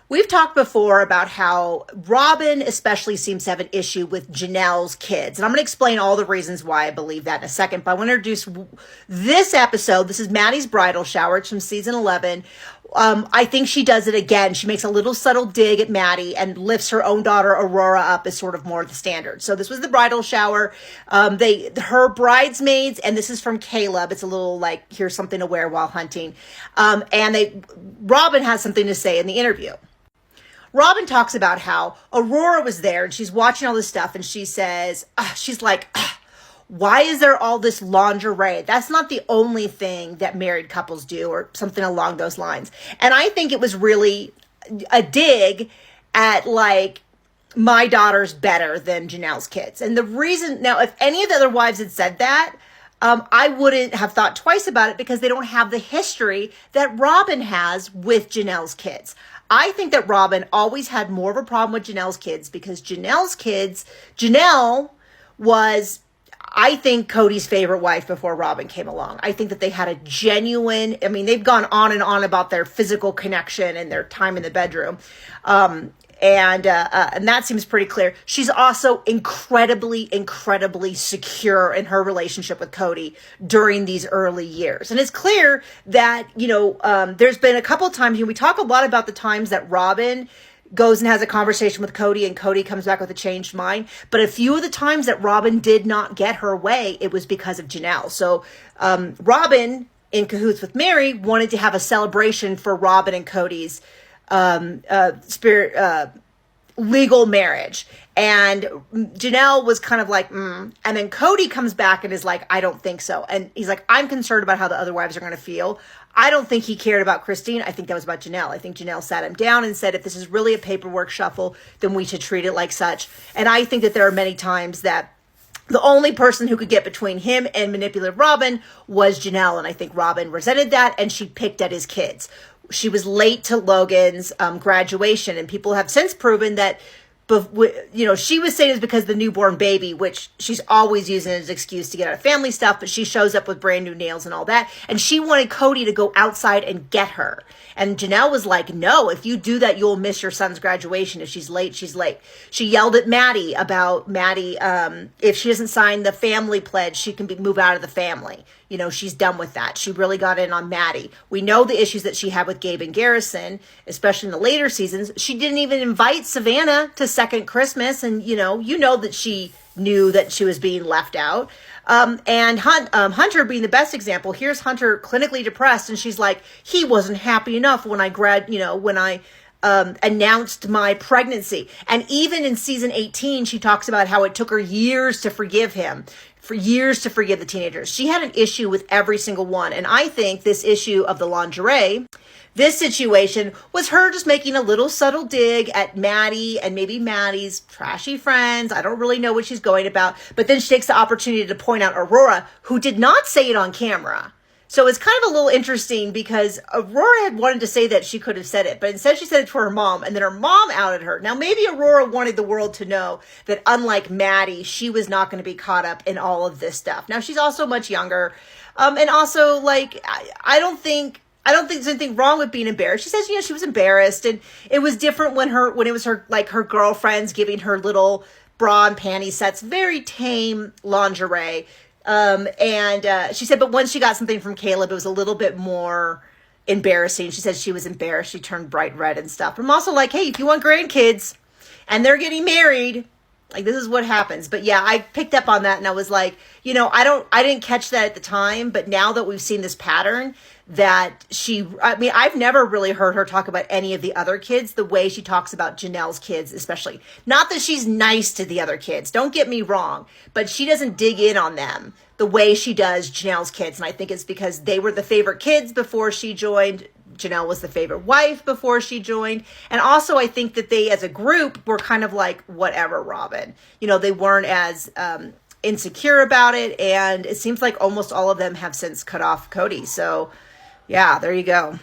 We've talked before about how Robyn especially seems to have an issue with Janelle's kids. And I'm going to explain all the reasons why I believe that in a second. But I want to introduce this episode. This is Maddie's bridal shower. It's from season 11. I think she does it again. She makes a little subtle dig at Maddie and lifts her own daughter Aurora up as sort of more the standard. So this was the bridal shower. Her bridesmaids, and this is from Caleb. It's a little like, here's something to wear while hunting. Robyn has something to say in the interview. Robyn talks about how Aurora was there and she's watching all this stuff and she says, why is there all this lingerie? That's not the only thing that married couples do, or something along those lines. And I think it was really a dig at like, my daughter's better than Janelle's kids. And the reason, now, if any of the other wives had said that, I wouldn't have thought twice about it because they don't have the history that Robyn has with Janelle's kids. I think that Robyn always had more of a problem with Janelle's kids because Janelle was, I think, Cody's favorite wife before Robyn came along. I think that they had a genuine, they've gone on and on about their physical connection and their time in the bedroom. And that seems pretty clear. She's also incredibly, incredibly secure in her relationship with Cody during these early years. And it's clear that, there's been a couple of times, we talk a lot about the times that Robyn goes and has a conversation with Cody and Cody comes back with a changed mind. But a few of the times that Robyn did not get her way, it was because of Janelle. So Robyn, in cahoots with Mary, wanted to have a celebration for Robyn and Cody's legal marriage. And Janelle was kind of like, And then Cody comes back and is like, I don't think so. And he's like, I'm concerned about how the other wives are going to feel. I don't think he cared about Christine. I think that was about Janelle. I think Janelle sat him down and said, if this is really a paperwork shuffle, then we should treat it like such. And I think that there are many times that the only person who could get between him and manipulative Robyn was Janelle. And I think Robyn resented that and she picked at his kids. She was late to Logan's graduation, and people have since proven that, she was saying it's because of the newborn baby, which she's always using as an excuse to get out of family stuff, but she shows up with brand new nails and all that. And she wanted Cody to go outside and get her. And Janelle was like, no, if you do that, you'll miss your son's graduation. If she's late, she's late. She yelled at Maddie about if she doesn't sign the family pledge, she can move out of the family. She's done with that. She really got in on Maddie. We know the issues that she had with Gabe and Garrison, especially in the later seasons. She didn't even invite Savannah to second Christmas. And, that she knew that she was being left out. And Hunter being the best example. Here's Hunter clinically depressed. And she's like, he wasn't happy enough when I announced my pregnancy. And even in season 18, she talks about how it took her years to forgive him. For years to forgive the teenagers. She had an issue with every single one. And I think this issue of the lingerie, this situation was her just making a little subtle dig at Maddie and maybe Maddie's trashy friends. I don't really know what she's going about. But then she takes the opportunity to point out Aurora, who did not say it on camera. So it's kind of a little interesting because Aurora had wanted to say that she could have said it, but instead she said it to her mom, and then her mom outed her. Now, maybe Aurora wanted the world to know that unlike Maddie, she was not going to be caught up in all of this stuff. Now, she's also much younger. And also, I don't think there's anything wrong with being embarrassed. She says, she was embarrassed, and it was different when it was her girlfriends giving her little bra and panty sets, very tame lingerie. She said, but once she got something from Caleb, it was a little bit more embarrassing. She said she was embarrassed. She turned bright red and stuff. I'm also like, hey, if you want grandkids and they're getting married, this is what happens. But yeah, I picked up on that and I was like, I didn't catch that at the time, but now that we've seen this pattern that I've never really heard her talk about any of the other kids the way she talks about Janelle's kids, especially. Not that she's nice to the other kids, don't get me wrong, but she doesn't dig in on them the way she does Janelle's kids. And I think it's because they were the favorite kids before she joined. Janelle was the favorite wife before she joined. And also I think that they as a group were kind of like, whatever, Robyn. They weren't as insecure about it. And it seems like almost all of them have since cut off Cody. So yeah, there you go.